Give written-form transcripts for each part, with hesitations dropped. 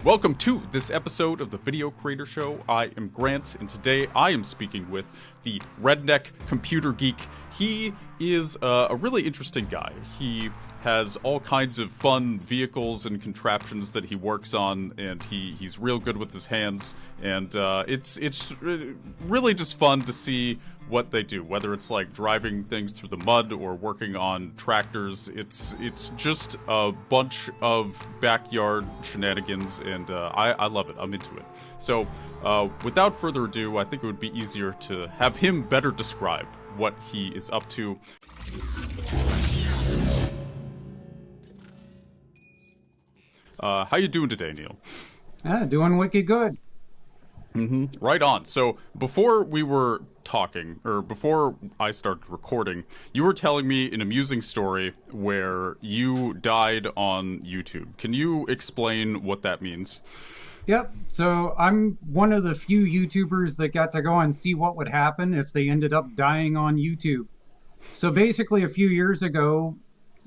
Welcome to this episode of the Video Creator Show. I am Grant, and today I am speaking with the Redneck computer geek. He is a really interesting guy. He has all kinds of fun vehicles and contraptions that he works on, and he's real good with his hands, and it's really just fun to see what they do, whether it's like driving things through the mud or working on tractors. It's just a bunch of backyard shenanigans, and I love it. I'm into it. So without further ado, I think it would be easier to have him better describe what he is up to. How you doing today, Neil? Doing wicked good. Right on. So before we were talking, or before I started recording, you were telling me an amusing story where you died on YouTube. Can you explain what that means? Yep. So I'm one of the few YouTubers that got to go and see what would happen if they ended up dying on YouTube. So basically a few years ago,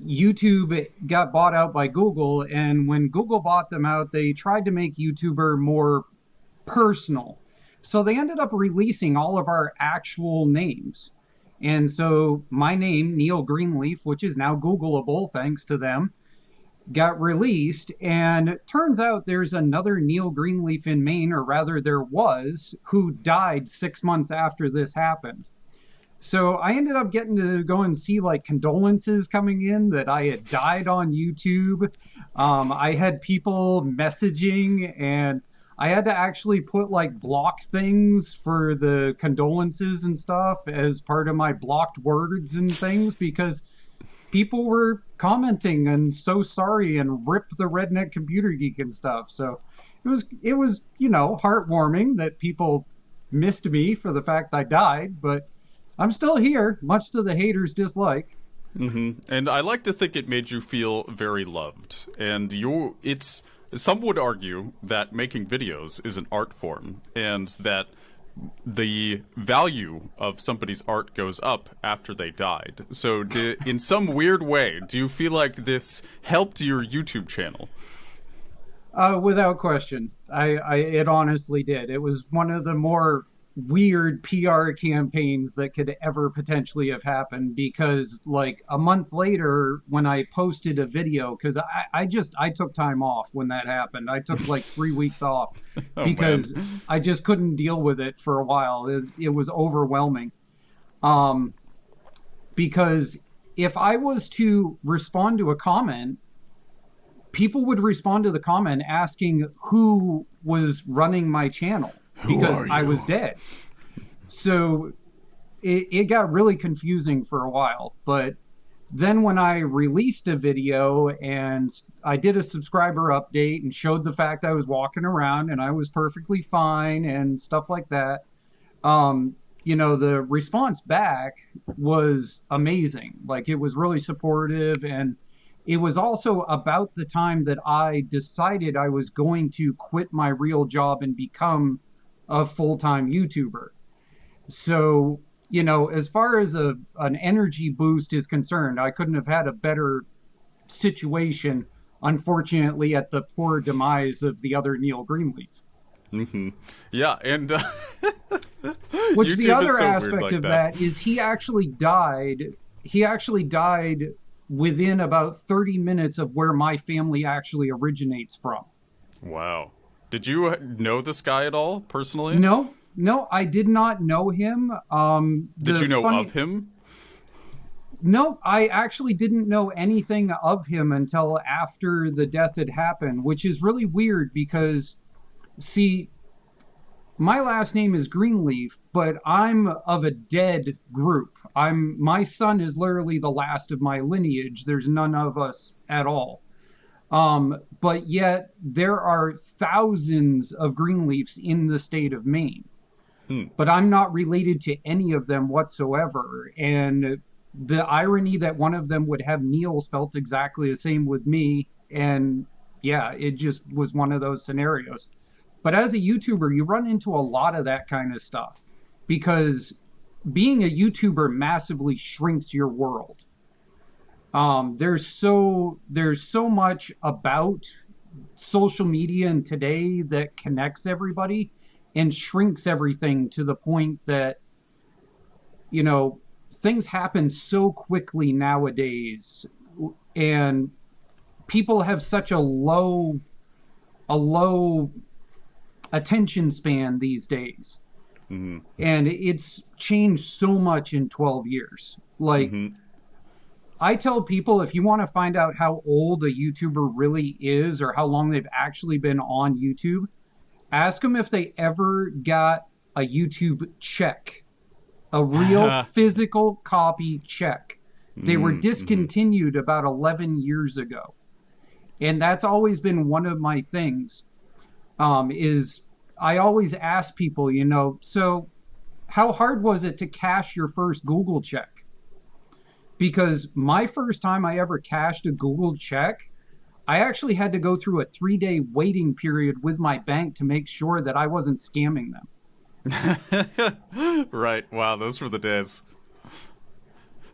YouTube got bought out by Google, and when Google bought them out, they tried to make YouTuber more personal. So they ended up releasing all of our actual names. And so my name, Neil Greenleaf, which is now Googleable thanks to them, got released. And it turns out there's another Neil Greenleaf in Maine, or rather there was, who died 6 months after this happened. So I ended up getting to go and see like condolences coming in that I had died on YouTube. I had people messaging, and I had to actually put like block things for the condolences and stuff as part of my blocked words and things, because people were commenting and so sorry and rip the Redneck computer geek and stuff. So it was, you know, heartwarming that people missed me for the fact I died, but I'm still here, much to the haters' dislike. And I like to think it made you feel very loved. And some would argue that making videos is an art form, and that the value of somebody's art goes up after they died. So in some weird way, do you feel like this helped your YouTube channel? Without question. It honestly did. It was one of the more weird PR campaigns that could ever potentially have happened, because like a month later when I posted a video, because I took time off when that happened. I took like 3 weeks off because I just couldn't deal with it for a while. It was overwhelming. Because if I was to respond to a comment, people would respond to the comment asking who was running my channel, because I was dead. So it got really confusing for a while. But then when I released a video and I did a subscriber update and showed the fact I was walking around and I was perfectly fine and stuff like that, you know, the response back was amazing. Like, it was really supportive, and it was also about the time that I decided I was going to quit my real job and become a full-time YouTuber. So, you know, as far as an energy boost is concerned, I couldn't have had a better situation, unfortunately, at the poor demise of the other Neil Greenleaf. Yeah, and which the other aspect of that is he actually died within about 30 minutes of where my family actually originates from. Wow. Did you know this guy at all, personally? No, I did not know him. Did you know of him? No, I actually didn't know anything of him until after the death had happened, which is really weird because, see, my last name is Greenleaf, but I'm of a dead group. My son is literally the last of my lineage. There's none of us at all. But yet there are thousands of Greenleafs in the state of Maine. But I'm not related to any of them whatsoever. And the irony that one of them would have Neil spelt exactly the same with me. And yeah, it just was one of those scenarios. But as a YouTuber, you run into a lot of that kind of stuff, because being a YouTuber massively shrinks your world. There's so much about social media and today that connects everybody and shrinks everything to the point that, you know, things happen so quickly nowadays, and people have such a low attention span these days. Mm-hmm. And it's changed so much in 12 years. Like, Mm-hmm. I tell people, if you want to find out how old a YouTuber really is or how long they've actually been on YouTube, ask them if they ever got a YouTube check, a real physical copy check. They were Mm-hmm. discontinued about 11 years ago. And that's always been one of my things, is I always ask people, so how hard was it to cash your first Google check? Because my first time I ever cashed a Google check, I actually had to go through a 3-day waiting period with my bank to make sure that I wasn't scamming them. Right. Wow, those were the days.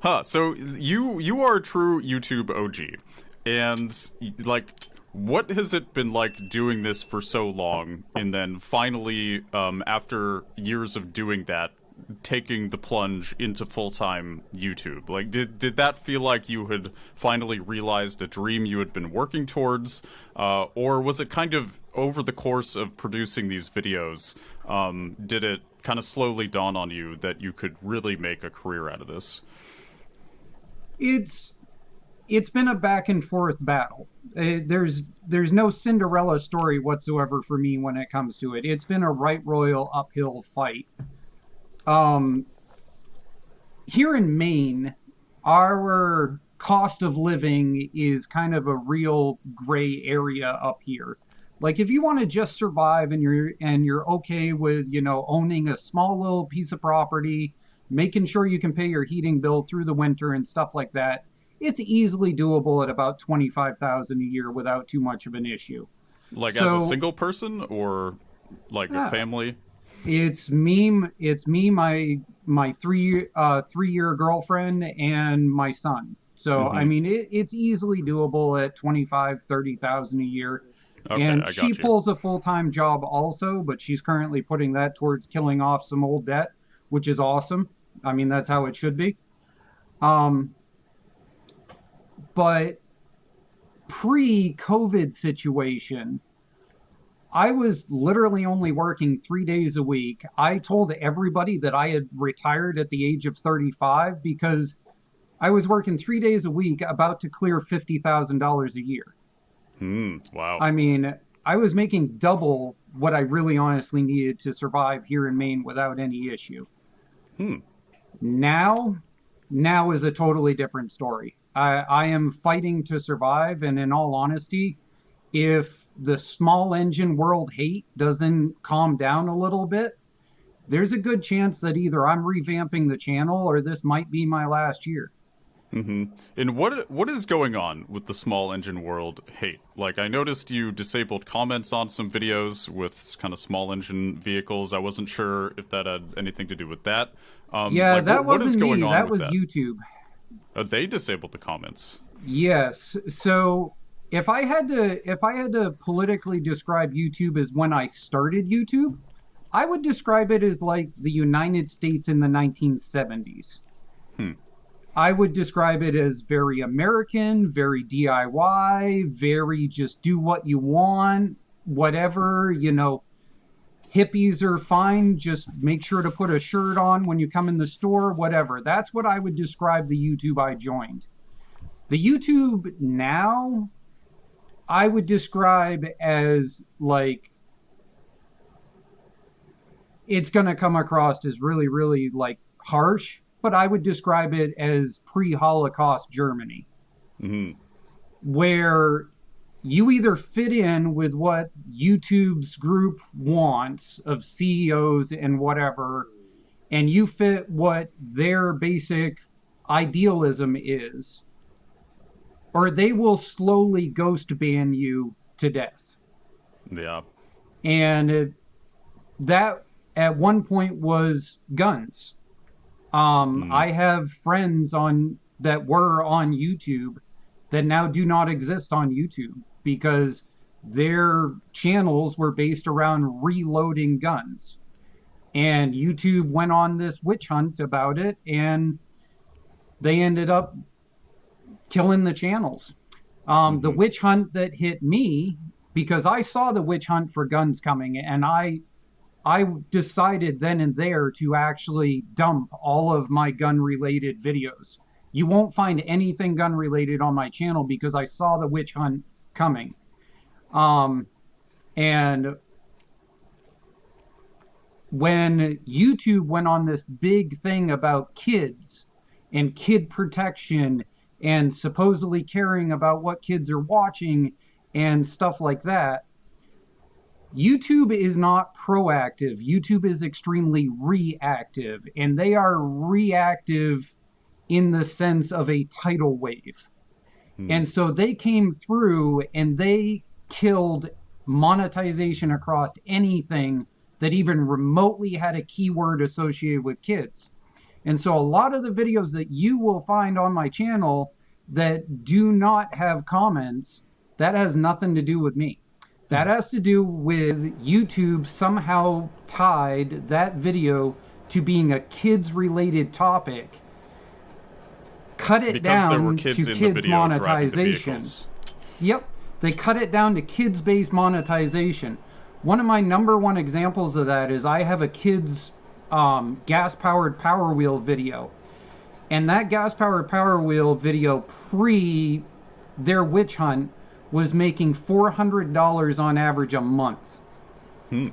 Huh. So you are a true YouTube OG, and like, what has it been like doing this for so long, and then finally, after years of doing that, taking the plunge into full-time YouTube? Like, did that feel like you had finally realized a dream you had been working towards, or was it kind of over the course of producing these videos? Did it kind of slowly dawn on you that you could really make a career out of this? It's it's been a back and forth battle. There's no Cinderella story whatsoever for me when it comes to it. It's been a right royal uphill fight. Um, Here in Maine, our cost of living is kind of a real gray area up here. Like, if you want to just survive and you're okay with, owning a small little piece of property, making sure you can pay your heating bill through the winter and stuff like that, it's easily doable at about 25,000 a year without too much of an issue. Like, as a So, single person, or like a yeah, family? it's me, my 3 year girlfriend and my son. So I Mm-hmm. mean, it's easily doable at 25-30,000 a year. Okay, And I she got you. pulls a full-time job also, but she's currently putting that towards killing off some old debt, which is awesome. I mean, that's how it should be. Um, but pre-COVID situation, I was literally only working 3 days a week. I told everybody that I had retired at the age of 35 because I was working 3 days a week, about to clear $50,000 a year. Wow. I mean, I was making double what I really honestly needed to survive here in Maine without any issue. Hmm. Now, now is a totally different story. I am fighting to survive, and in all honesty, if the small engine world hate doesn't calm down a little bit, there's a good chance that either I'm revamping the channel or this might be my last year. Mm-hmm. And what is going on with the small engine world hate? Like, I noticed you disabled comments on some videos with kind of small engine vehicles. I wasn't sure if that had anything to do with that. Yeah, Like, that what is wasn't going me. on That with was that? YouTube. They disabled the comments. Yes. So if I had to politically describe YouTube as when I started YouTube, I would describe it as like the United States in the 1970s. Hmm. I would describe it as very American, very DIY, very just do what you want, whatever, hippies are fine, just make sure to put a shirt on when you come in the store, whatever. That's what I would describe the YouTube I joined. The YouTube now, I would describe as like, it's going to come across as really, really like harsh, but I would describe it as pre Holocaust Germany, Mm-hmm. where you either fit in with what YouTube's group wants of CEOs and whatever, and you fit what their basic idealism is, or they will slowly ghost ban you to death. Yeah. And that at one point was guns. Mm. I have friends on that were on YouTube that now do not exist on YouTube because their channels were based around reloading guns. And YouTube went on this witch hunt about it, and they ended up killing the channels. The Mm-hmm. witch hunt that hit me, because I saw the witch hunt for guns coming, and I decided then and there to actually dump all of my gun related videos. You won't find anything gun related on my channel because I saw the witch hunt coming. Um, and when YouTube went on this big thing about kids and kid protection and supposedly caring about what kids are watching and stuff like that, YouTube is not proactive. YouTube is extremely reactive, and they are reactive in the sense of a tidal wave. Hmm. And so they came through and they killed monetization across anything that even remotely had a keyword associated with kids. And so a lot of the videos that you will find on my channel that do not have comments, that has nothing to do with me. That has to do with YouTube somehow tied that video to being a kids related topic, cut it Because there were down kids to in the kids video driving the monetization. vehicles. Yep, they cut it down to kids based monetization. One of my number one examples of that is I have a kids gas powered Power Wheel video. And that gas powered Power Wheel video pre their witch hunt was making $400 on average a month. Hmm.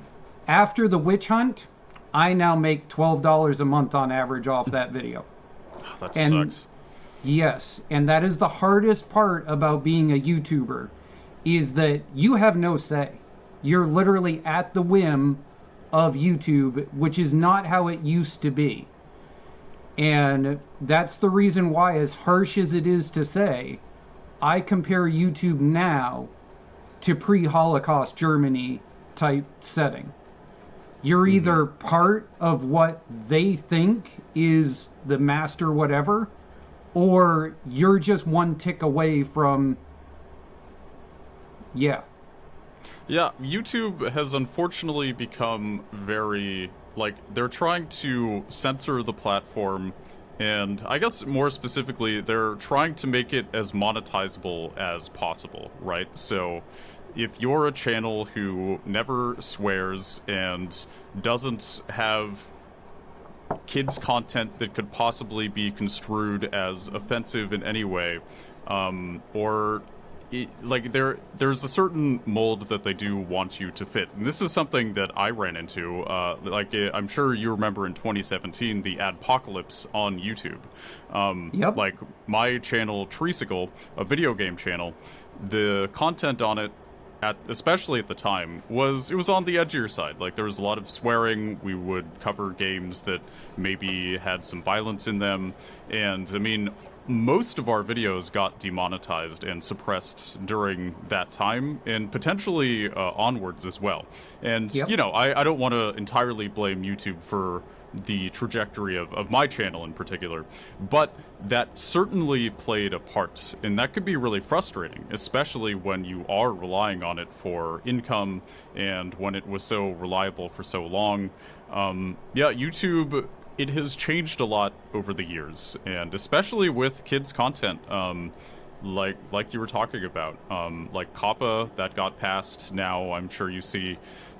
After the witch hunt, I now make $12 a month on average off that video. Oh, that And sucks. yes, and that is the hardest part about being a YouTuber is that you have no say. You're literally at the whim of YouTube, which is not how it used to be. And that's the reason why, as harsh as it is to say, I compare YouTube now to pre-Holocaust Germany type setting. You're Mm-hmm. either part of what they think is the master whatever, or you're just one tick away from, yeah. Yeah, YouTube has unfortunately become very, like, they're trying to censor the platform, and I guess more specifically, they're trying to make it as monetizable as possible, right? So, if you're a channel who never swears and doesn't have kids content that could possibly be construed as offensive in any way, or like there's a certain mold that they do want you to fit, and this is something that I ran into. I'm sure you remember in 2017 the adpocalypse on YouTube. Yep. Like my channel Treesicle, a video game channel, the content on it especially at the time, it was on the edgier side. Like there was a lot of swearing. We would cover games that maybe had some violence in them, and I mean, most of our videos got demonetized and suppressed during that time, and potentially onwards as well. And Yep. you know, I don't want to entirely blame YouTube for the trajectory of my channel in particular, but that certainly played a part, and that could be really frustrating, especially when you are relying on it for income and when it was so reliable for so long. Yeah, YouTube, it has changed a lot over the years, and especially with kids content. Like you were talking about, like COPPA that got passed. Now I'm sure you see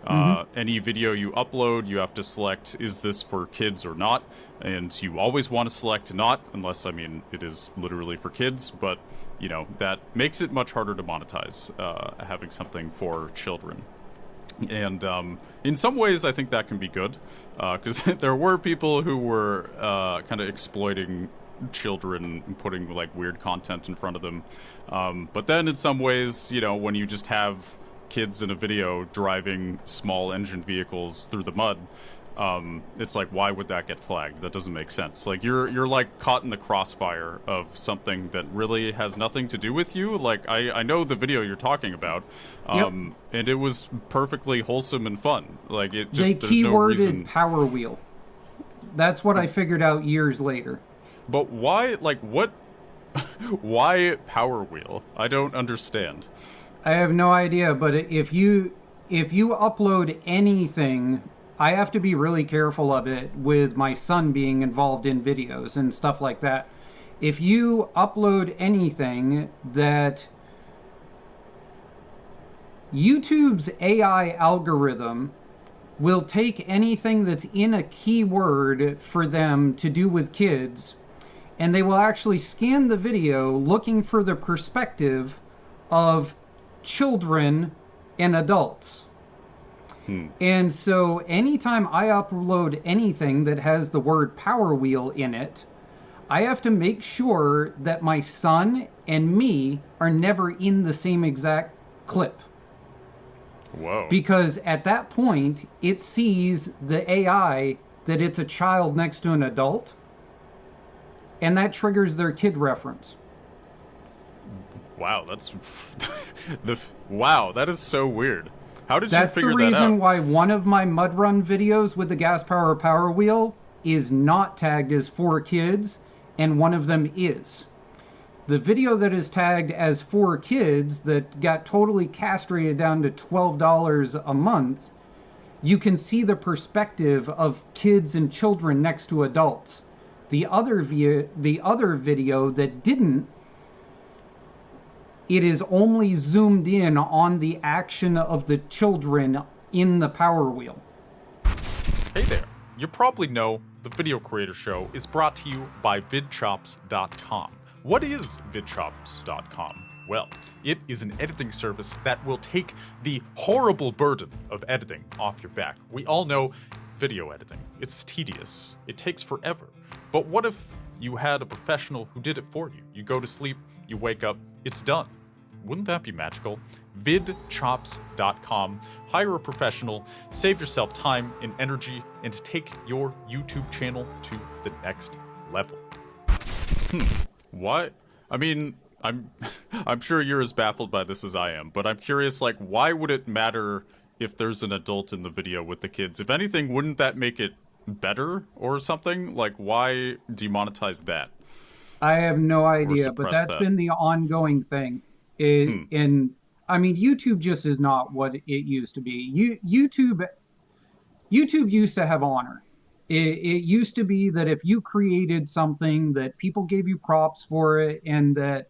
Mm-hmm. any video you upload, you have to select, is this for kids or not? And you always want to select not, unless, I mean, it is literally for kids, but, you know, that makes it much harder to monetize, having something for children. And in some ways, I think that can be good, because there were people who were kind of exploiting children and putting, like, weird content in front of them. But then in some ways, you know, when you just have kids in a video driving small engine vehicles through the mud, it's like, why would that get flagged? That doesn't make sense. Like you're like caught in the crossfire of something that really has nothing to do with you. Like I know the video you're talking about, Yep. and it was perfectly wholesome and fun. Like it They just, there's no keyworded reason. Power Wheel. That's what I figured out years later. But why? Like what? Why Power Wheel? I don't understand. I have no idea, but if you upload anything, I have to be really careful of it with my son being involved in videos and stuff like that. If you upload anything that YouTube's AI algorithm will take anything that's in a keyword for them to do with kids, and they will actually scan the video looking for the perspective of children and adults. And so anytime I upload anything that has the word Power Wheel in it, I have to make sure that my son and me are never in the same exact clip. Whoa. Because at that point, it sees the AI that it's a child next to an adult, and that triggers their kid reference. Wow, that's wow, that is so weird. How did That's you the figure that out? reason why one of my mud run videos with the gas power wheel is not tagged as for kids, and one of them is. The video that is tagged as for kids that got totally castrated down to $12 a month, you can see the perspective of kids and children next to adults. The other video that didn't, it is only zoomed in on the action of the children in the Power Wheel. Hey there. You probably know the Video Creator Show is brought to you by VidChops.com. What is VidChops.com? Well, it is an editing service that will take the horrible burden of editing off your back. We all know video editing. It's tedious. It takes forever. But what if you had a professional who did it for you? You go to sleep, you wake up, it's done. Wouldn't that be magical? VidChops.com. Hire a professional, save yourself time and energy, and take your YouTube channel to the next level. What? I mean, I'm sure you're as baffled by this as I am, but I'm curious, like, why would it matter if there's an adult in the video with the kids? If anything, wouldn't that make it better or something? Like, why demonetize that? I have no idea, but suppress that's that? been the ongoing thing. I mean, YouTube just is not what it used to be. YouTube used to have honor. It used to be that if you created something, that people gave you props for it, and that,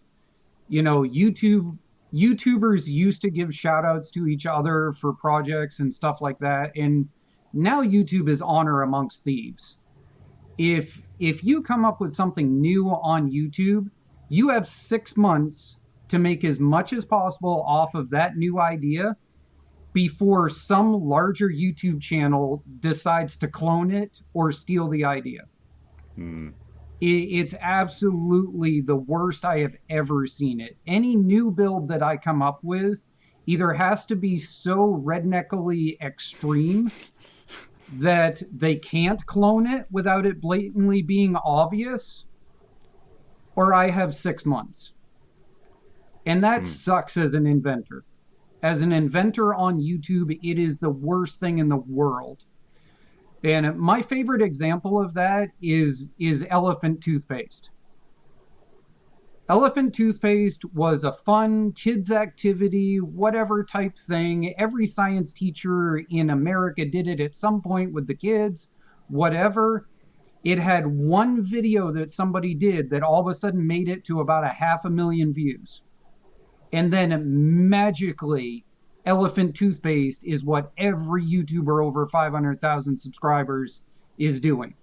you know, YouTubers used to give shout outs to each other for projects and stuff like that. And now YouTube is honor amongst thieves. If you come up with something new on YouTube, you have 6 months to make as much as possible off of that new idea before some larger YouTube channel decides to clone it or steal the idea. It's absolutely the worst I have ever seen it. Any new build that I come up with either has to be so redneckily extreme that they can't clone it without it blatantly being obvious, or I have 6 months. And that sucks as an inventor. As an inventor on YouTube, it is the worst thing in the world. And my favorite example of that is elephant toothpaste. Elephant toothpaste was a fun kids activity, whatever type thing. Every science teacher in America did it at some point with the kids, whatever. It had one video that somebody did that all of a sudden made it to about 500,000 views. And then magically, elephant toothpaste is what every YouTuber over 500,000 subscribers is doing.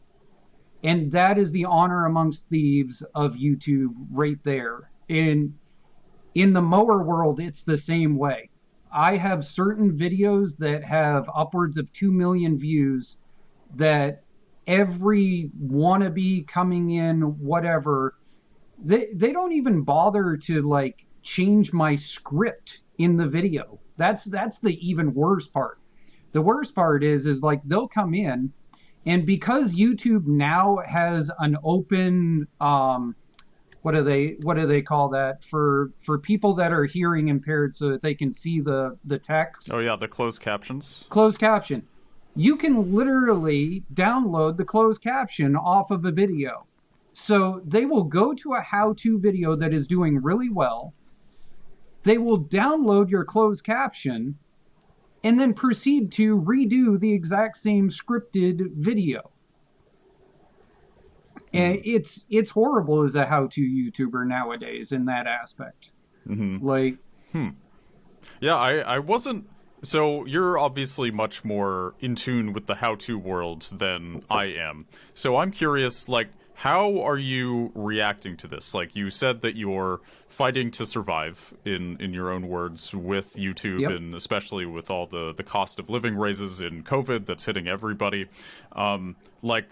And that is the honor amongst thieves of YouTube right there. In the mower world, it's the same way. I have certain videos that have upwards of 2 million views that every wannabe coming in, whatever, they don't even bother to like change my script in the video. That's the even worse part. The worst part is like they'll come in, and because YouTube now has an open what do they call that for people that are hearing impaired so that they can see the text? Oh yeah, the closed captions. Closed caption. You can literally download the closed caption off of a video. So they will go to a how-to video that is doing really well, they will download your closed caption and then proceed to redo the exact same scripted video. And it's horrible as a how-to YouTuber nowadays in that aspect. Like, Yeah, I wasn't. So you're obviously much more in tune with the how-to world than I am. So I'm curious, like, how are you reacting to this? Like, you said that you're fighting to survive, in your own words, with YouTube, yep. and especially with all the cost of living raises in COVID that's hitting everybody. Like,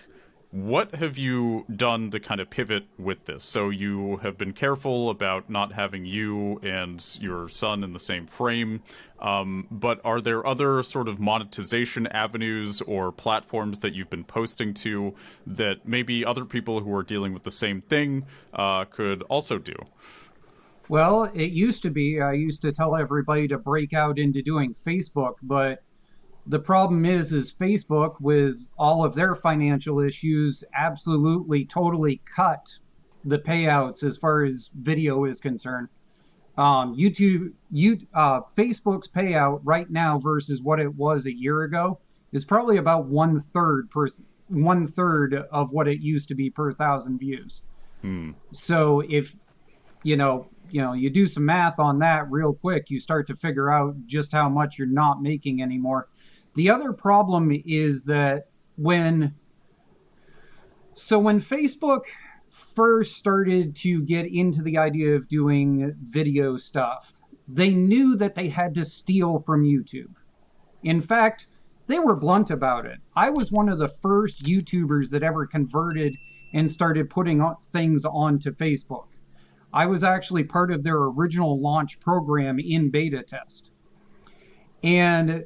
what have you done to kind of pivot with this? So you have been careful about not having you and your son in the same frame, but are there other sort of monetization avenues or platforms that you've been posting to that maybe other people who are dealing with the same thing could also do? Well, it used to be, I used to tell everybody to break out into doing Facebook, but the problem is Facebook, with all of their financial issues, absolutely totally cut the payouts as far as video is concerned. Facebook's payout right now versus what it was a year ago is probably about one third of what it used to be per 1,000 views. So if you do some math on that real quick, you start to figure out just how much you're not making anymore. The other problem is that when Facebook first started to get into the idea of doing video stuff, they knew that they had to steal from YouTube. In fact, they were blunt about it. I was one of the first YouTubers that ever converted and started putting things onto Facebook. I was actually part of their original launch program in beta test. And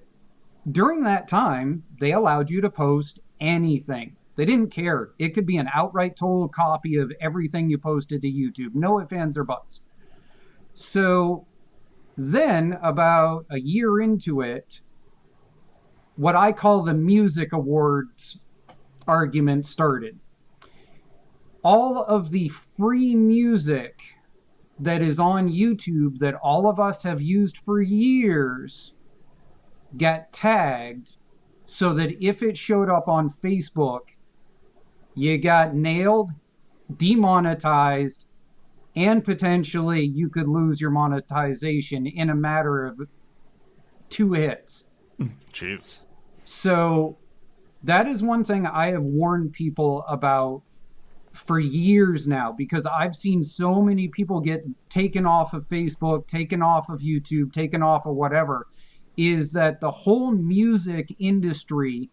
during that time, they allowed you to post anything. They didn't care. It could be an outright total copy of everything you posted to YouTube. No ifs, ands, or buts. So then, about a year into it, what I call the music awards argument started. All of the free music that is on YouTube that all of us have used for years got tagged so that if it showed up on Facebook, you got nailed, demonetized, and potentially you could lose your monetization in a matter of 2 hits. Jeez. So that is one thing I have warned people about for years now, because I've seen so many people get taken off of Facebook, taken off of YouTube, taken off of whatever, is that the whole music industry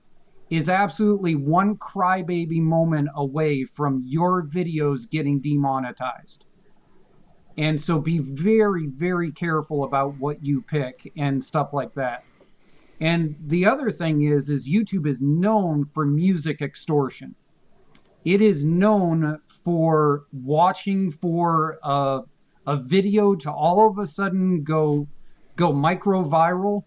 is absolutely one crybaby moment away from your videos getting demonetized. And so be very, very careful about what you pick and stuff like that. And the other thing is YouTube is known for music extortion. It is known for watching for a video to all of a sudden go micro viral,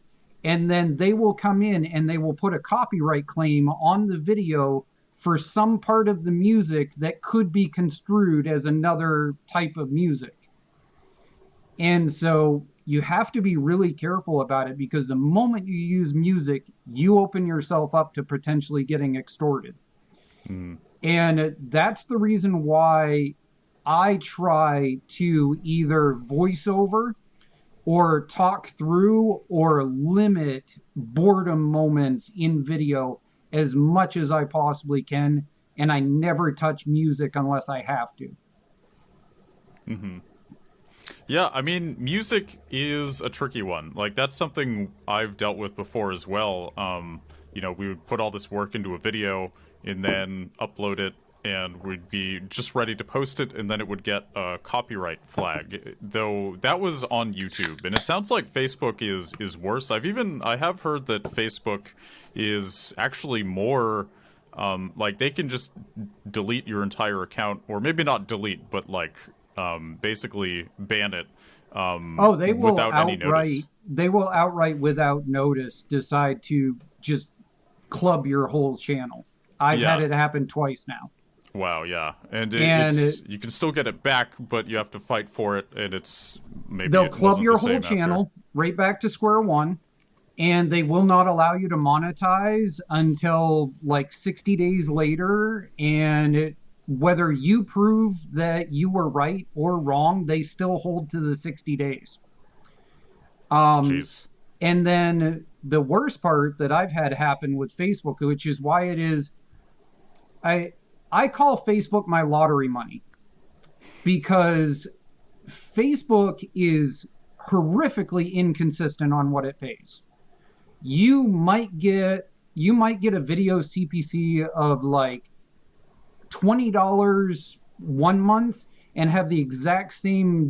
and then they will come in and they will put a copyright claim on the video for some part of the music that could be construed as another type of music. And so you have to be really careful about it, because the moment you use music, you open yourself up to potentially getting extorted. And that's the reason why I try to either voice over or talk through or limit boredom moments in video as much as I possibly can. And I never touch music unless I have to. Yeah, I mean, music is a tricky one. Like, that's something I've dealt with before as well. We would put all this work into a video and then upload it, and we'd be just ready to post it, and then it would get a copyright flag. Though that was on YouTube, and it sounds like Facebook is worse. I have heard that Facebook is actually more, like, they can just delete your entire account, or maybe not delete, but like basically ban it. They will without any notice. They will outright, without notice, decide to just club your whole channel. I've had it happen twice now. Wow, yeah. And And you can still get it back, but you have to fight for it, and it's maybe they'll it club wasn't the your whole same after. channel right back to square one, and they will not allow you to monetize until like 60 days later. And whether you prove that you were right or wrong, they still hold to the 60 days. Um, Jeez. and then the worst part that I've had happen with Facebook, which is why it is, I I call Facebook my lottery money, because Facebook is horrifically inconsistent on what it pays. You might get a video CPC of like $20 one month and have the exact same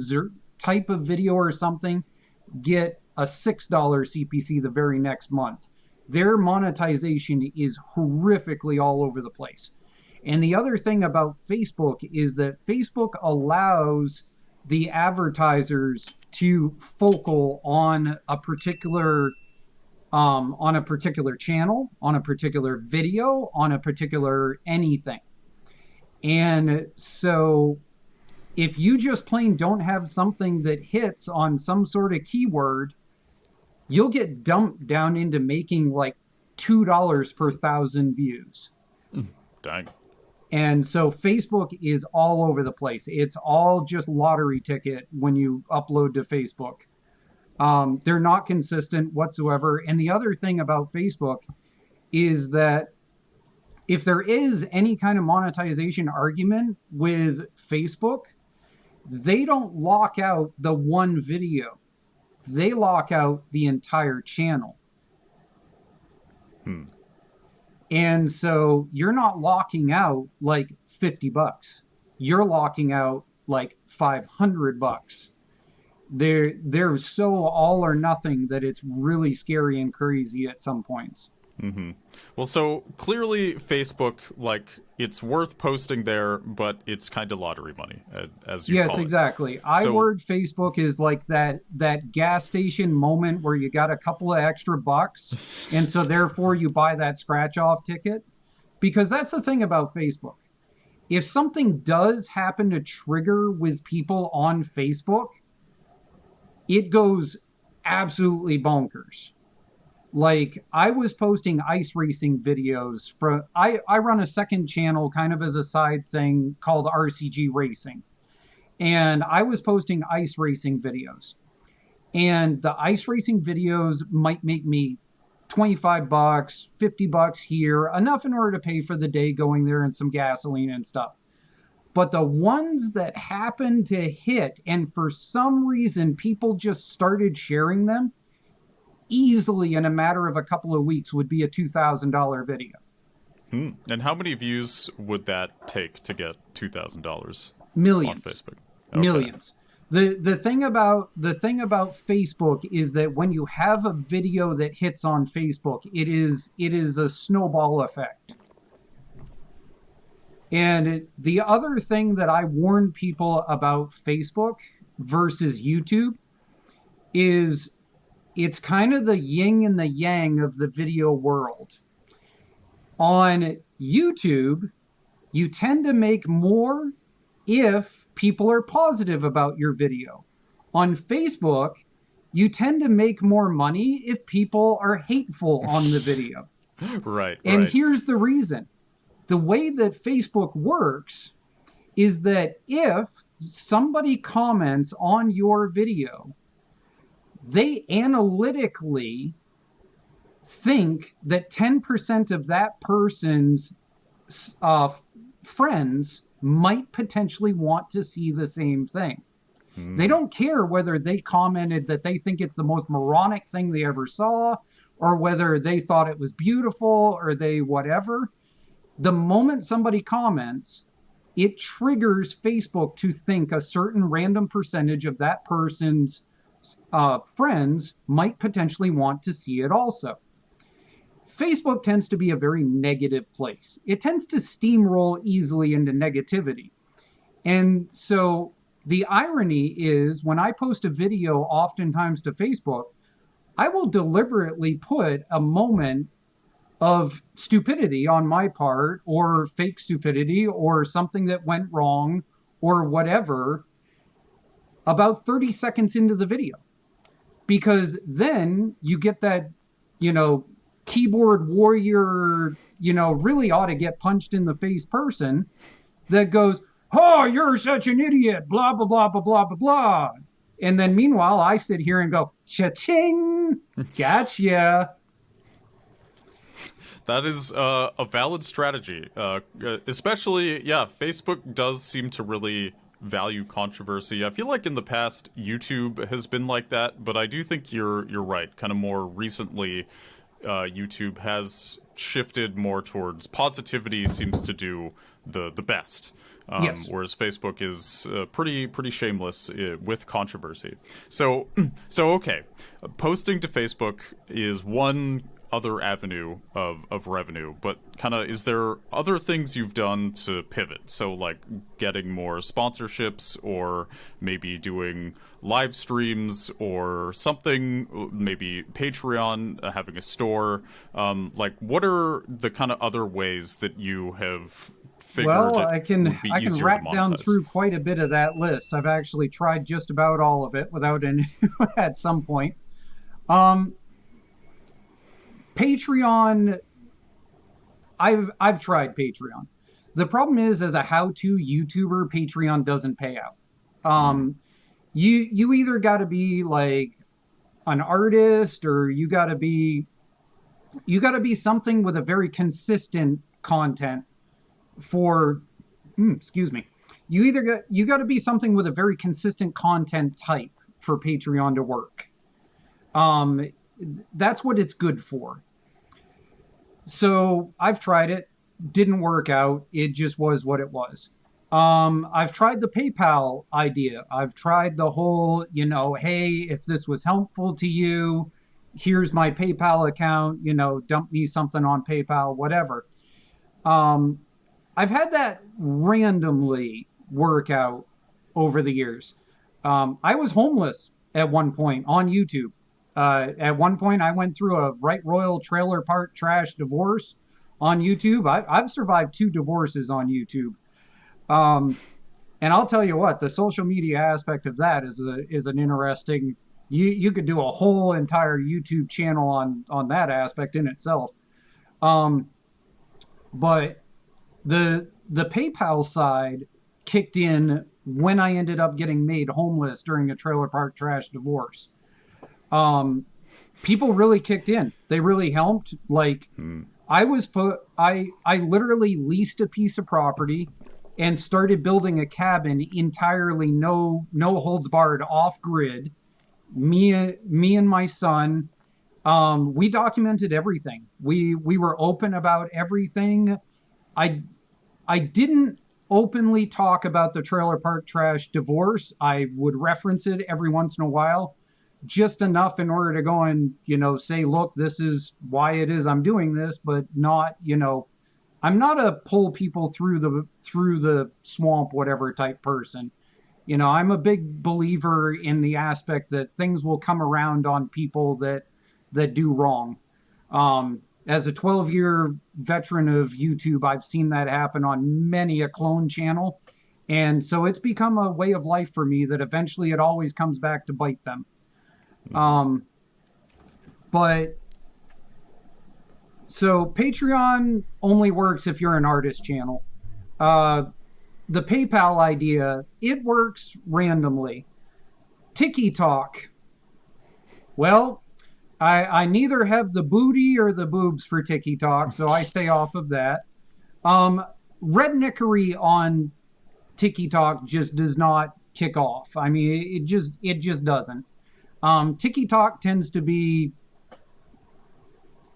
type of video or something get a $6 CPC the very next month. Their monetization is horrifically all over the place. And the other thing about Facebook is that Facebook allows the advertisers to focal on a particular channel, on a particular video, on a particular anything. And so if you just plain don't have something that hits on some sort of keyword, you'll get dumped down into making like $2 per thousand views. Dang. And so Facebook is all over the place. It's all just lottery ticket when you upload to Facebook. They're not consistent whatsoever. And the other thing about Facebook is that if there is any kind of monetization argument with Facebook, they don't lock out the one video. They lock out the entire channel. And so you're not locking out like $50. You're locking out like $500. They're so all or nothing that it's really scary and crazy at some points. Well, so clearly Facebook, like, it's worth posting there, but it's kind of lottery money, as you Yes, call it. exactly. So, iWord Facebook is like that gas station moment where you got a couple of extra bucks, and so therefore you buy that scratch off ticket. Because that's the thing about Facebook. If something does happen to trigger with people on Facebook, it goes absolutely bonkers. Like, I was posting ice racing videos from I run a second channel kind of as a side thing called RCG Racing. And I was posting ice racing videos. And the ice racing videos might make me $25, $50 here, enough in order to pay for the day going there and some gasoline and stuff. But the ones that happened to hit, and for some reason people just started sharing them, easily in a matter of a couple of weeks would be a $2,000 video. And how many views would that take to get $2,000 Millions. on Facebook? Okay. Millions. The thing about Facebook is that when you have a video that hits on Facebook, it is a snowball effect. And the other thing that I warn people about Facebook versus YouTube is it's kind of the yin and the yang of the video world. On YouTube, you tend to make more if people are positive about your video. On Facebook, you tend to make more money if people are hateful on the video. Right. And here's the reason. The way that Facebook works is that if somebody comments on your video, they analytically think that 10% of that person's friends might potentially want to see the same thing. They don't care whether they commented that they think it's the most moronic thing they ever saw, or whether they thought it was beautiful, or they whatever. The moment somebody comments, it triggers Facebook to think a certain random percentage of that person's friends might potentially want to see it also. Facebook tends to be a very negative place. It tends to steamroll easily into negativity. And so the irony is when I post a video oftentimes to Facebook, I will deliberately put a moment of stupidity on my part, or fake stupidity, or something that went wrong, or whatever, about 30 seconds into the video. Because then you get that, you know, keyboard warrior, you know, really ought to get punched in the face person that goes, "Oh, you're such an idiot, blah, blah, blah, blah, blah, blah, blah." And then meanwhile, I sit here and go, "Cha-ching, gotcha." That is a valid strategy. Especially, yeah, Facebook does seem to really value controversy. I feel like in the past YouTube has been like that, but I do think you're right. Kind of more recently, YouTube has shifted more towards positivity. Seems to do the best. Yes. Whereas Facebook is pretty shameless with controversy. So okay, posting to Facebook is one other avenue of revenue, but kind of, is there other things you've done to pivot? So like getting more sponsorships, or maybe doing live streams or something, maybe Patreon, having a store. Like, what are the kind of other ways that you have figured Well, it I can would be I can easier to rack down monetize? through quite a bit of that list. I've actually tried just about all of it without any at some point. Um, Patreon, I've tried Patreon. The problem is, as a how-to YouTuber, Patreon doesn't pay out. Um, you either got to be like an artist, or you got to be something with a very consistent content for excuse me. You got to be something with a very consistent content type for Patreon to work. Um, that's what it's good for. So I've tried it, didn't work out. It just was what it was. I've tried the PayPal idea. I've tried the whole, you know, hey, if this was helpful to you, here's my PayPal account, you know, dump me something on PayPal, whatever. Um, I've had that randomly work out over the years. I was homeless at one point on YouTube. At one point, I went through a right royal trailer park trash divorce on YouTube. I've survived 2 divorces on YouTube. Um, and I'll tell you what, the social media aspect of that is an interesting. You could do a whole entire YouTube channel on that aspect in itself. Um, but the PayPal side kicked in when I ended up getting made homeless during a trailer park trash divorce. Um, People really kicked in. They really helped. Like, I literally leased a piece of property and started building a cabin entirely no holds barred, off grid. Me and my son, we documented everything. We were open about everything. I I didn't openly talk about the trailer park trash divorce. I would reference it every once in a while, just enough in order to go and, say, look, this is why it is I'm doing this, but not, I'm not a pull people through the swamp, whatever type person. I'm a big believer in the aspect that things will come around on people that do wrong. As a 12-year veteran of YouTube, I've seen that happen on many a clone channel. And so it's become a way of life for me that eventually it always comes back to bite them. But so Patreon only works if you're an artist channel. The PayPal idea, it works randomly. TikTok, well, I neither have the booty or the boobs for TikTok, so I stay off of that. Redneckery on TikTok just does not kick off. I mean, it just doesn't. TikTok tends to be,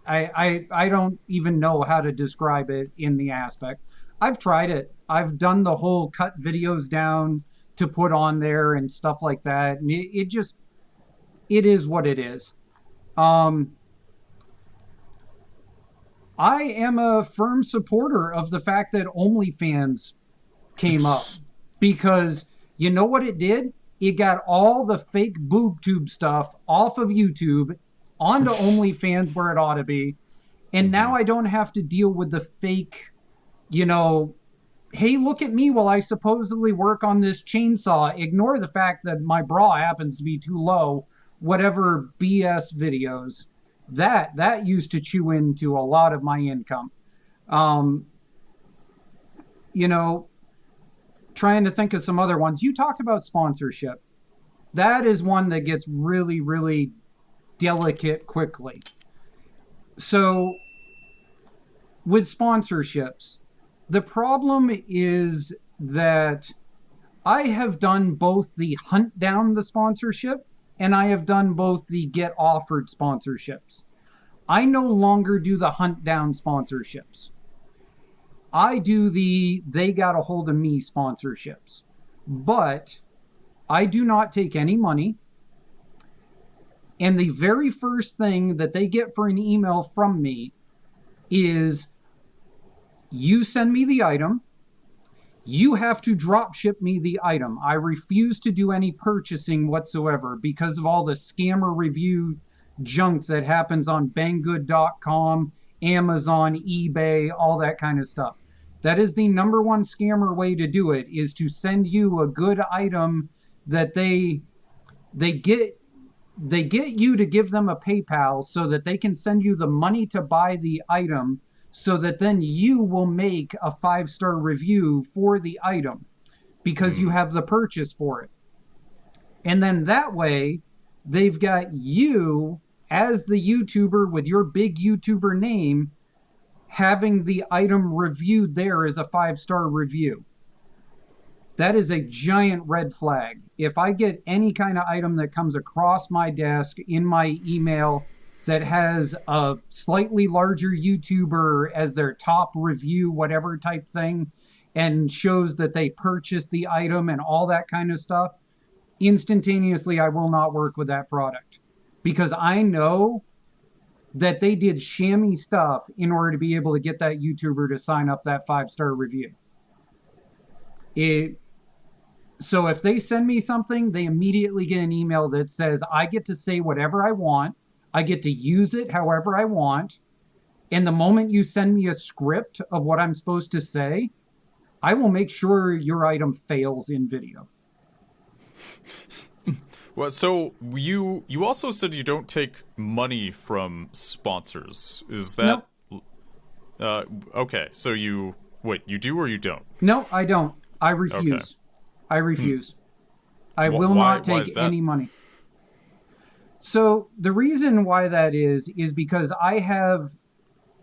I don't even know how to describe it in the aspect. I've tried it. I've done the whole cut videos down to put on there and stuff like that. And it is what it is. I am a firm supporter of the fact that OnlyFans came up, because you know what it did? It got all the fake boob tube stuff off of YouTube onto OnlyFans where it ought to be. And now I don't have to deal with the fake, you know, hey, look at me while I supposedly work on this chainsaw. Ignore the fact that my bra happens to be too low. Whatever BS videos. That used to chew into a lot of my income. Um, you know, trying to think of some other ones. You talked about sponsorship. That is one that gets really, really delicate quickly. So with sponsorships, the problem is that I have done both the hunt down the sponsorship and I have done both the get offered sponsorships. I no longer do the hunt down sponsorships. I do the they got a hold of me sponsorships. But I do not take any money. And the very first thing that they get for an email from me is you send me the item. You have to drop ship me the item. I refuse to do any purchasing whatsoever because of all the scammer review junk that happens on Banggood.com, Amazon, eBay, all that kind of stuff. That is the number one scammer way to do it, is to send you a good item that they get you to give them a PayPal so that they can send you the money to buy the item, so that then you will make a 5-star review for the item because you have the purchase for it. And then that way, they've got you as the YouTuber with your big YouTuber name having the item reviewed there as a 5-star review. That is a giant red flag. If I get any kind of item that comes across my desk in my email that has a slightly larger YouTuber as their top review, whatever type thing, and shows that they purchased the item and all that kind of stuff, instantaneously I will not work with that product. Because I know that they did shammy stuff in order to be able to get that YouTuber to sign up that 5-star review. So if they send me something, they immediately get an email that says, I get to say whatever I want. I get to use it however I want. And the moment you send me a script of what I'm supposed to say, I will make sure your item fails in video. Well, so you also said you don't take money from sponsors. Is that... Nope. Okay, so you do or you don't? No, I don't. I refuse. Okay. I refuse. I will not take any money. So the reason why that is because I have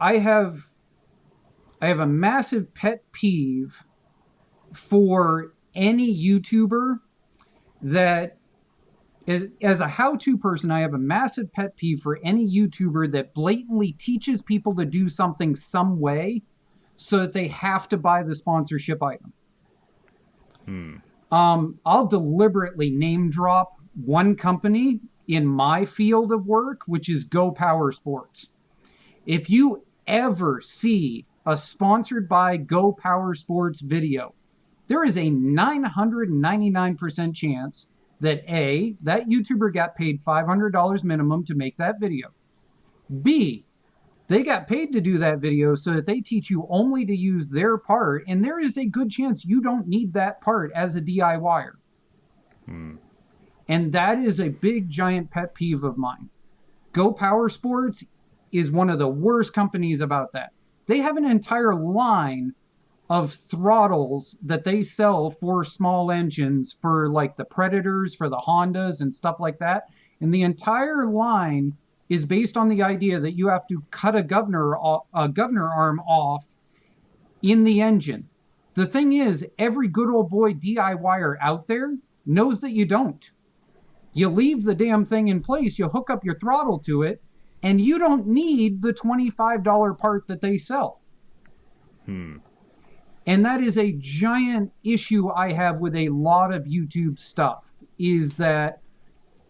a massive pet peeve for any YouTuber that as a how-to person, I have a massive pet peeve for any YouTuber that blatantly teaches people to do something some way so that they have to buy the sponsorship item. I'll deliberately name drop one company in my field of work, which is Go Power Sports. If you ever see a sponsored by Go Power Sports video, there is a 999% chance that A, that YouTuber got paid $500 minimum to make that video. B, they got paid to do that video so that they teach you only to use their part, and there is a good chance you don't need that part as a DIYer. And that is a big, giant pet peeve of mine. Go Power Sports is one of the worst companies about that. They have an entire line of throttles that they sell for small engines, for like the Predators, for the Hondas and stuff like that. And the entire line is based on the idea that you have to cut a governor arm off in the engine. The thing is, every good old boy DIYer out there knows that you don't. You leave the damn thing in place, you hook up your throttle to it, and you don't need the $25 part that they sell. And that is a giant issue I have with a lot of YouTube stuff, is that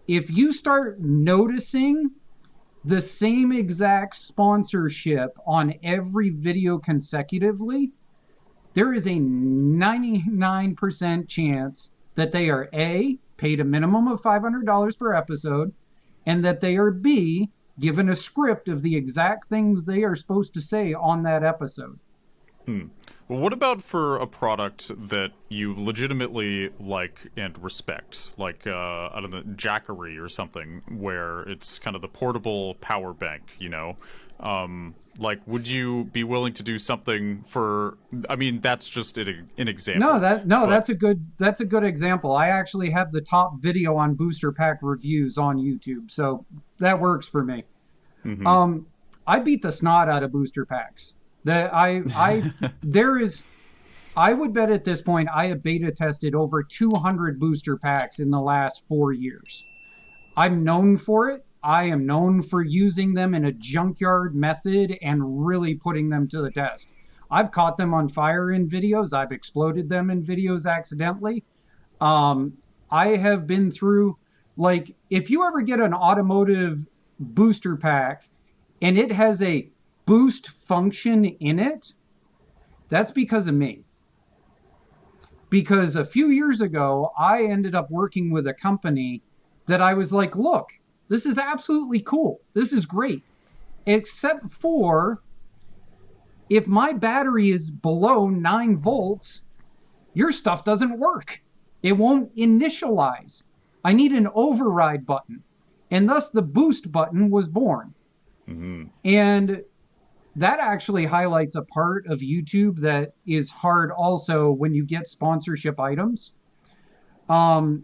if you start noticing the same exact sponsorship on every video consecutively, there is a 99% chance that they are A, paid a minimum of $500 per episode, and that they are B, given a script of the exact things they are supposed to say on that episode. Well, what about for a product that you legitimately like and respect, like I don't know, Jackery or something, where it's kind of the portable power bank, you know? Like, would you be willing to do something for? I mean, that's just an example. That's a good example. I actually have the top video on booster pack reviews on YouTube, so that works for me. I beat the snot out of booster packs. That I would bet at this point I have beta tested over 200 booster packs in the last 4 years. I'm known for it. I am known for using them in a junkyard method and really putting them to the test. I've caught them on fire in videos. I've exploded them in videos accidentally. I have been through, like, if you ever get an automotive booster pack and it has a boost function in it, that's because of me. Because a few years ago, I ended up working with a company that I was like, look, this is absolutely cool. This is great. Except for if my battery is below 9 volts, your stuff doesn't work. It won't initialize. I need an override button. And thus the boost button was born. And that actually highlights a part of YouTube that is hard also when you get sponsorship items. And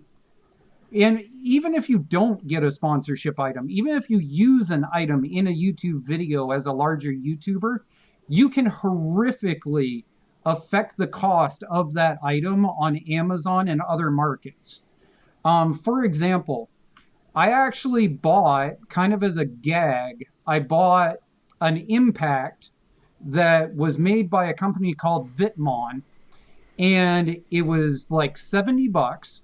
even if you don't get a sponsorship item, even if you use an item in a YouTube video as a larger YouTuber, you can horrifically affect the cost of that item on Amazon and other markets. For example, I actually bought, kind of as a gag, I bought an impact that was made by a company called Vitmon, and it was like $70,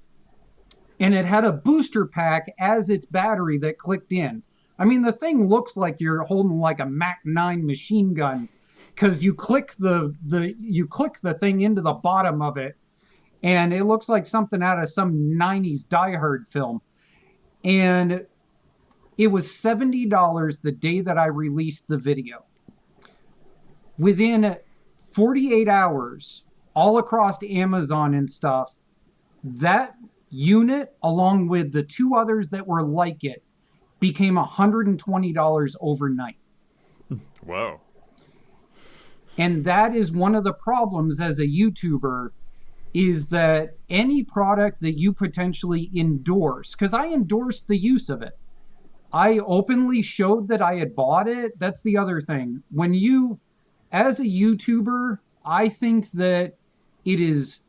and it had a booster pack as its battery that clicked in. I mean, the thing looks like you're holding like a Mac 9 machine gun, because you click the thing into the bottom of it, and it looks like something out of some 90s Die Hard film. And it was $70 the day that I released the video. Within 48 hours, all across Amazon and stuff, that unit, along with the 2 others that were like it, became $120 overnight. Whoa. And that is one of the problems as a YouTuber, is that any product that you potentially endorse, because I endorsed the use of it. I openly showed that I had bought it. That's the other thing. When you, as a YouTuber, I think that it is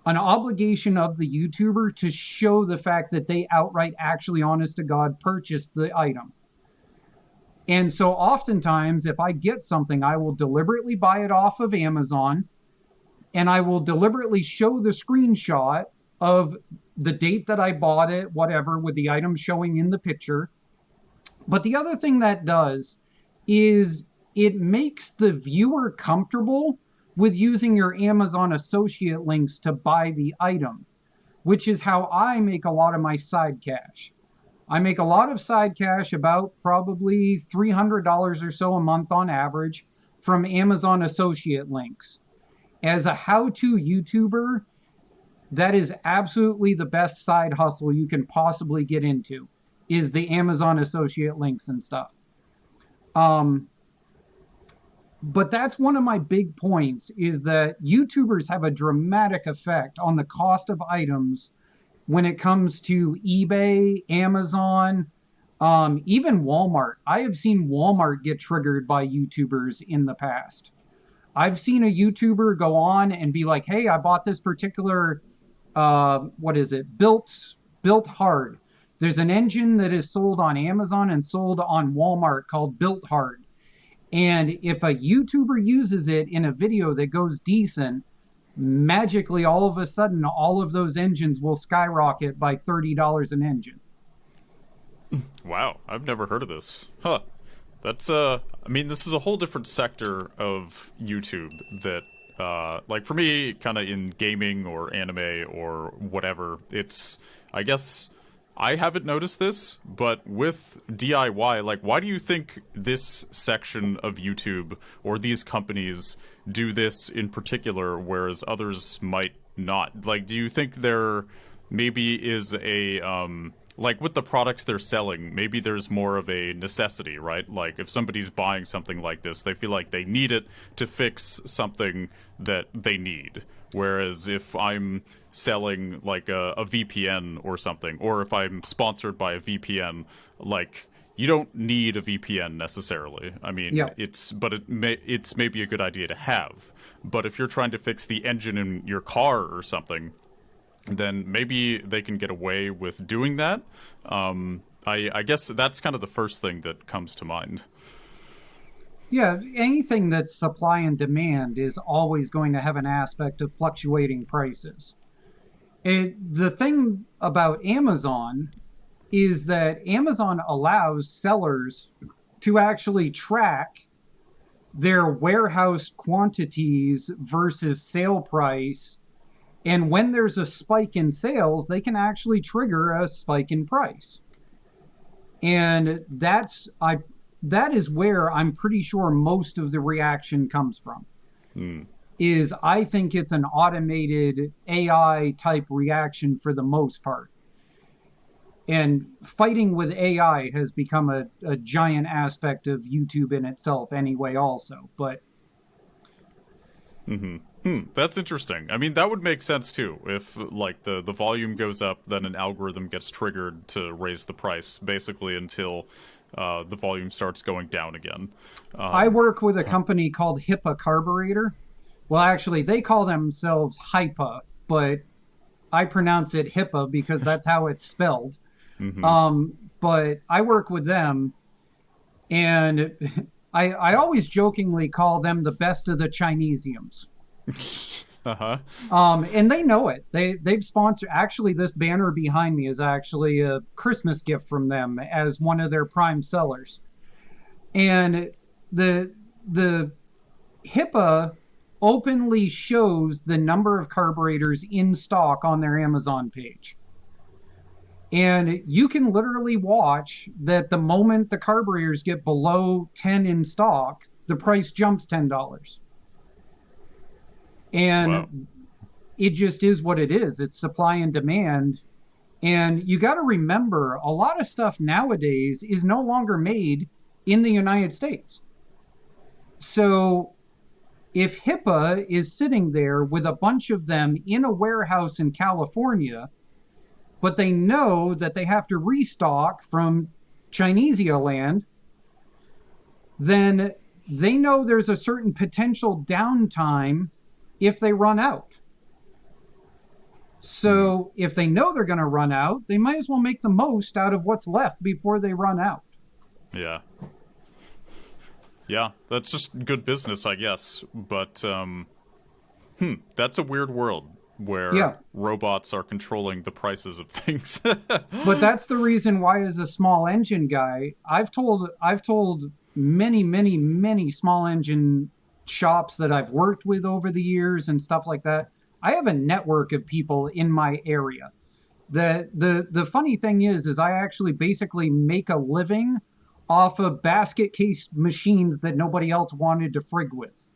an obligation of the YouTuber to show the fact that they outright, actually, honest to God, purchased the item. And so oftentimes, if I get something, I will deliberately buy it off of Amazon, and I will deliberately show the screenshot of the date that I bought it, whatever, with the item showing in the picture. But the other thing that does is it makes the viewer comfortable with using your Amazon associate links to buy the item, which is how I make a lot of my side cash. I make a lot of side cash, about probably $300 or so a month on average, from Amazon associate links. As a how-to YouTuber, that is absolutely the best side hustle you can possibly get into, is the Amazon associate links and stuff. But that's one of my big points, is that YouTubers have a dramatic effect on the cost of items when it comes to eBay, Amazon, even Walmart. I have seen Walmart get triggered by YouTubers in the past. I've seen a YouTuber go on and be like, hey, I bought this particular, Built Hard. There's an engine that is sold on Amazon and sold on Walmart called Built Hard. And if a YouTuber uses it in a video that goes decent, magically, all of a sudden, all of those engines will skyrocket by $30 an engine. Wow, I've never heard of this. Huh. That's, I mean, this is a whole different sector of YouTube that, like, for me, kind of in gaming or anime or whatever, it's, I guess, I haven't noticed this, but with DIY, like, why do you think this section of YouTube or these companies do this in particular, whereas others might not? Like, do you think there maybe is a, like, with the products they're selling, maybe there's more of a necessity, right? Like, if somebody's buying something like this, they feel like they need it to fix something that they need. Whereas if I'm selling like a VPN or something, or if I'm sponsored by a VPN, like, you don't need a VPN necessarily. I mean, Yeah. it's maybe a good idea to have. But if you're trying to fix the engine in your car or something, then maybe they can get away with doing that. I guess that's kind of the first thing that comes to mind. Yeah, anything that's supply and demand is always going to have an aspect of fluctuating prices. The thing about Amazon is that Amazon allows sellers to actually track their warehouse quantities versus sale price. And when there's a spike in sales, they can actually trigger a spike in price. And that is where I'm pretty sure most of the reaction comes from. Is I think it's an automated AI type reaction for the most part. And fighting with AI has become a giant aspect of YouTube in itself anyway also. But That's interesting. I mean, that would make sense too. If like the volume goes up, then an algorithm gets triggered to raise the price, basically until the volume starts going down again. I work with a company called HIPAA Carburetor. Well, actually, they call themselves HIPAA, but I pronounce it HIPAA because that's how it's spelled. But I work with them, and I always jokingly call them the best of the Chinesiums. And they know it. They've sponsored. Actually, this banner behind me is actually a Christmas gift from them as one of their prime sellers. And the HIPAA openly shows the number of carburetors in stock on their Amazon page. And you can literally watch that the moment the carburetors get below 10 in stock, the price jumps $10. And wow. It just is what it is. It's supply and demand. And you got to remember, a lot of stuff nowadays is no longer made in the United States. So if HIPAA is sitting there with a bunch of them in a warehouse in California, but they know that they have to restock from Chinesia land, then they know there's a certain potential downtime if they run out. So if they know they're going to run out, they might as well make the most out of what's left before they run out. Yeah. Yeah, that's just good business, I guess. But, that's a weird world where robots are controlling the prices of things. But that's the reason why, as a small engine guy, I've told many, many, many small engine shops that I've worked with over the years and stuff like that. I have a network of people in my area. The funny thing is I actually basically make a living off of basket case machines that nobody else wanted to frig with.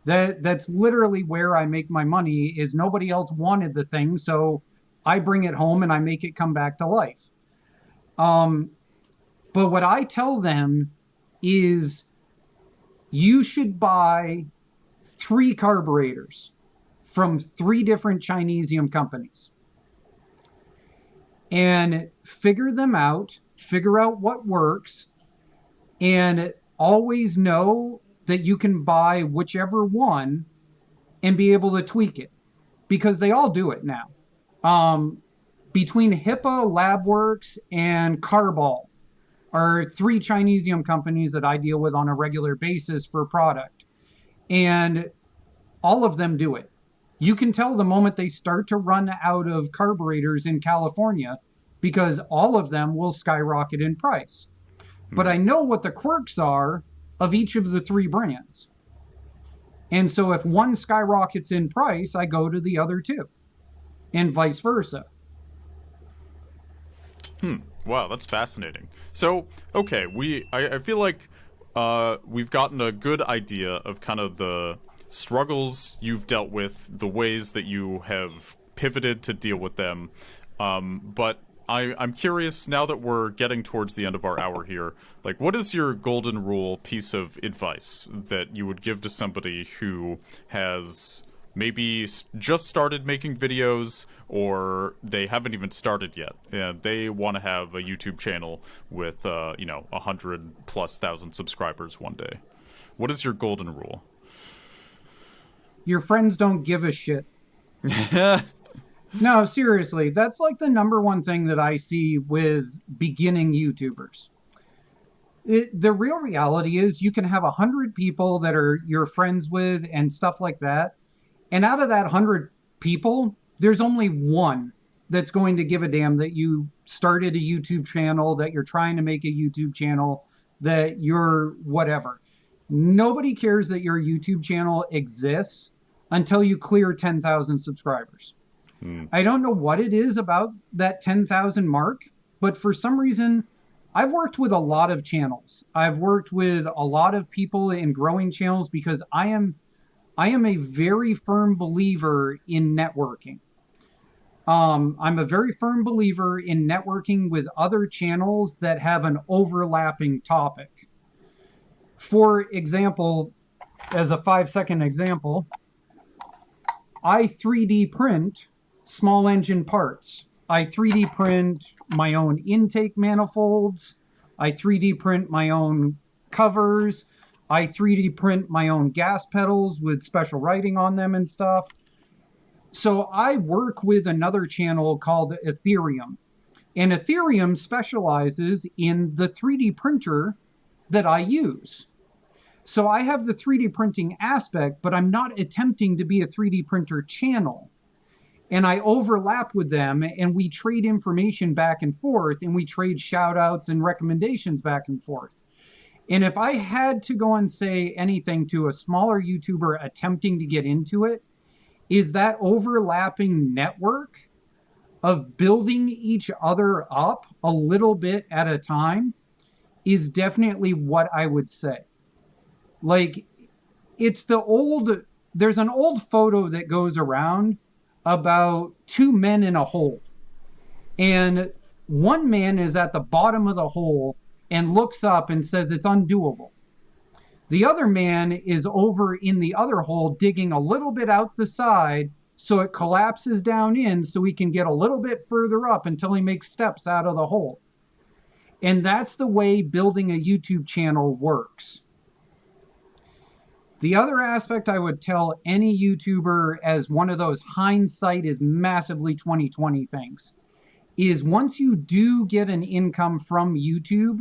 That's literally where I make my money, is nobody else wanted the thing, so I bring it home and I make it come back to life. But what I tell them is you should buy 3 carburetors from 3 different Chinesium companies and figure them out, figure out what works, and always know that you can buy whichever one and be able to tweak it, because they all do it now. Between HIPAA, LabWorks, and Carball are 3 Chinesium companies that I deal with on a regular basis for product. And all of them do it. You can tell the moment they start to run out of carburetors in California, because all of them will skyrocket in price. But I know what the quirks are of each of the 3 brands. And so if one skyrockets in price, I go to the other 2, and vice versa. Wow, that's fascinating. So, okay, I feel like we've gotten a good idea of kind of the struggles you've dealt with, the ways that you have pivoted to deal with them. But I'm curious, now that we're getting towards the end of our hour here, like, what is your golden rule piece of advice that you would give to somebody who has maybe just started making videos, or they haven't even started yet and they want to have a YouTube channel with 100,000+ subscribers one day? What is your golden rule? Your friends don't give a shit. No, seriously, that's like the number one thing that I see with beginning YouTubers. The real reality is you can have 100 people that are your friends with and stuff like that. And out of that 100 people, there's only one that's going to give a damn that you started a YouTube channel, that you're trying to make a YouTube channel, that you're whatever. Nobody cares that your YouTube channel exists until you clear 10,000 subscribers. I don't know what it is about that 10,000 mark, but for some reason, I've worked with a lot of channels. I've worked with a lot of people in growing channels because I am a very firm believer in networking. I'm a very firm believer in networking with other channels that have an overlapping topic. For example, as a 5-second example, I 3D print small engine parts. I 3D print my own intake manifolds. I 3D print my own covers. I 3D print my own gas pedals with special writing on them and stuff. So I work with another channel called Ethereum. And Ethereum specializes in the 3D printer that I use. So I have the 3D printing aspect, but I'm not attempting to be a 3D printer channel. And I overlap with them, and we trade information back and forth, and we trade shout outs and recommendations back and forth. And if I had to go and say anything to a smaller YouTuber attempting to get into it, is that overlapping network of building each other up a little bit at a time is definitely what I would say. Like, there's an old photo that goes around about two men in a hole. And one man is at the bottom of the hole and looks up and says it's undoable. The other man is over in the other hole digging a little bit out the side so it collapses down in so he can get a little bit further up until he makes steps out of the hole. And that's the way building a YouTube channel works. The other aspect I would tell any YouTuber as one of those hindsight is massively 2020 things is once you do get an income from YouTube,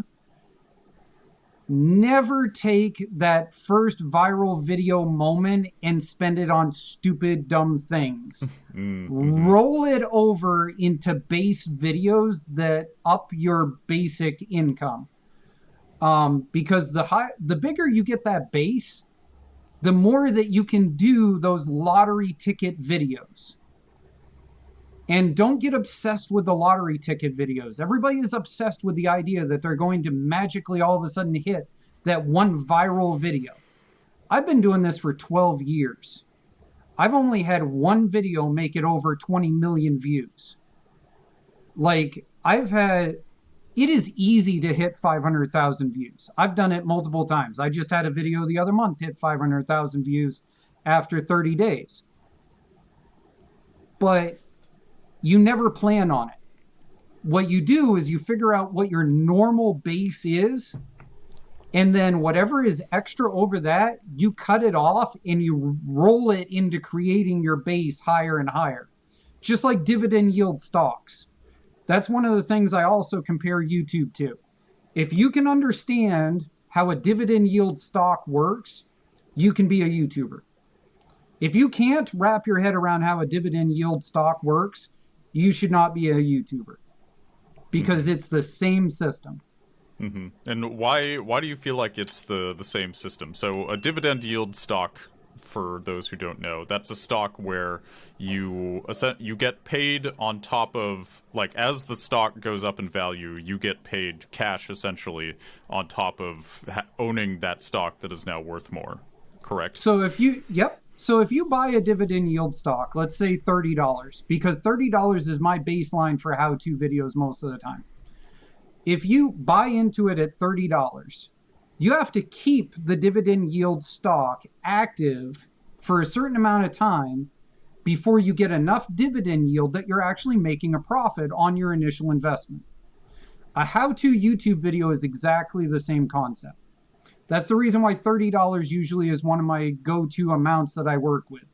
never take that first viral video moment and spend it on stupid, dumb things. Roll it over into base videos that up your basic income. Because the bigger you get that base, the more that you can do those lottery ticket videos. And don't get obsessed with the lottery ticket videos. Everybody is obsessed with the idea that they're going to magically all of a sudden hit that one viral video. I've been doing this for 12 years. I've only had one video make it over 20 million views. Like, it is easy to hit 500,000 views. I've done it multiple times. I just had a video the other month hit 500,000 views after 30 days. But you never plan on it. What you do is you figure out what your normal base is, and then whatever is extra over that, you cut it off and you roll it into creating your base higher and higher. Just like dividend yield stocks. That's one of the things I also compare YouTube to. If you can understand how a dividend yield stock works, you can be a YouTuber. If you can't wrap your head around how a dividend yield stock works, you should not be a YouTuber. Because it's the same system. And why do you feel like it's the same system? So a dividend yield stock for those who don't know. That's a stock where you get paid on top of, like, as the stock goes up in value, you get paid cash essentially on top of owning that stock that is now worth more. Correct? So if you buy a dividend yield stock, let's say $30, because $30 is my baseline for how-to videos most of the time. If you buy into it at $30, you have to keep the dividend yield stock active for a certain amount of time before you get enough dividend yield that you're actually making a profit on your initial investment. A how-to YouTube video is exactly the same concept. That's the reason why $30 usually is one of my go-to amounts that I work with.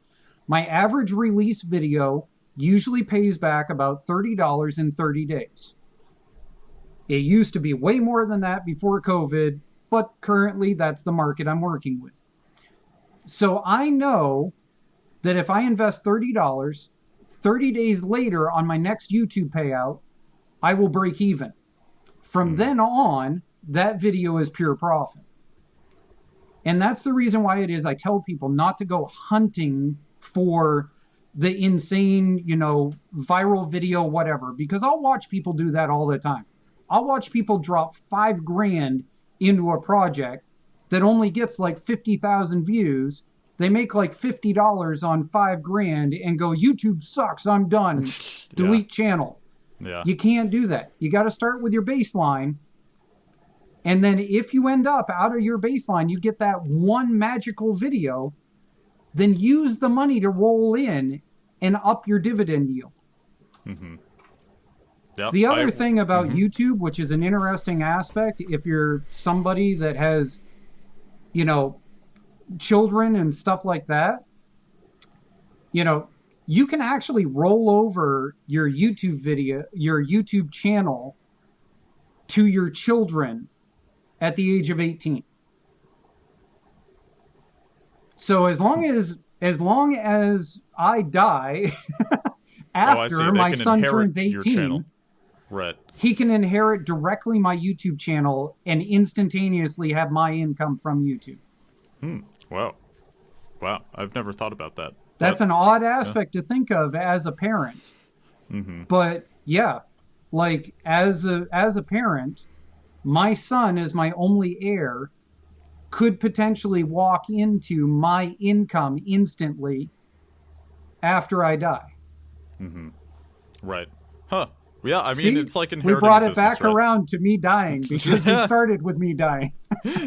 My average release video usually pays back about $30 in 30 days. It used to be way more than that before COVID, but currently that's the market I'm working with. So I know that if I invest $30, 30 days later on my next YouTube payout, I will break even. From then on, that video is pure profit. And that's the reason why it is I tell people not to go hunting for the insane, viral video, whatever, because I'll watch people do that all the time. I'll watch people drop $5,000 into a project that only gets like 50,000 views. They make like $50 on $5,000 and go, YouTube sucks, I'm done. Delete channel. Yeah. You can't do that. You got to start with your baseline. And then if you end up out of your baseline, you get that one magical video, then use the money to roll in and up your dividend yield. Mm-hmm. Yep, the other thing about YouTube, which is an interesting aspect, if you're somebody that has, children and stuff like that, you can actually roll over your YouTube channel to your children at the age of 18. So as long as I die after my son turns 18, right, he can inherit directly my YouTube channel and instantaneously have my income from YouTube. Wow. I've never thought about that. That's an odd aspect to think of as a parent. But yeah, like as a parent, my son as my only heir could potentially walk into my income instantly after I die. Right. Huh. Yeah, I mean, it's like inheriting. We brought it business, back around to me dying because we started with me dying.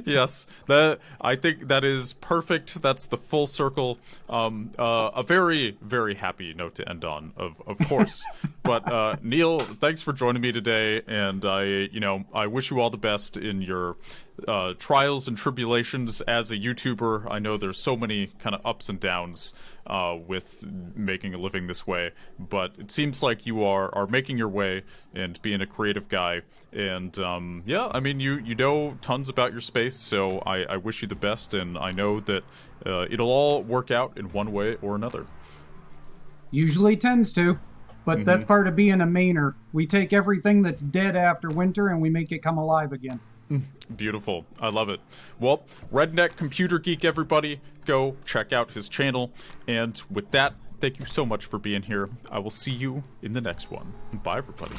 Yes, I think that is perfect. That's the full circle. A very, very happy note to end on, of course. But Neil, thanks for joining me today, and I wish you all the best in your trials and tribulations as a YouTuber. I know there's so many kind of ups and downs with making a living this way, but it seems like you are making your way and being a creative guy. And yeah, I mean, you know tons about your space, so I wish you the best, and I know that it'll all work out in one way or another. Usually tends to, but that's part of being a Mainer. We take everything that's dead after winter and we make it come alive again. Beautiful. I love it. Well, Redneck Computer Geek, everybody, go check out his channel. And with that, thank you so much for being here. I will see you in the next one. Bye, everybody.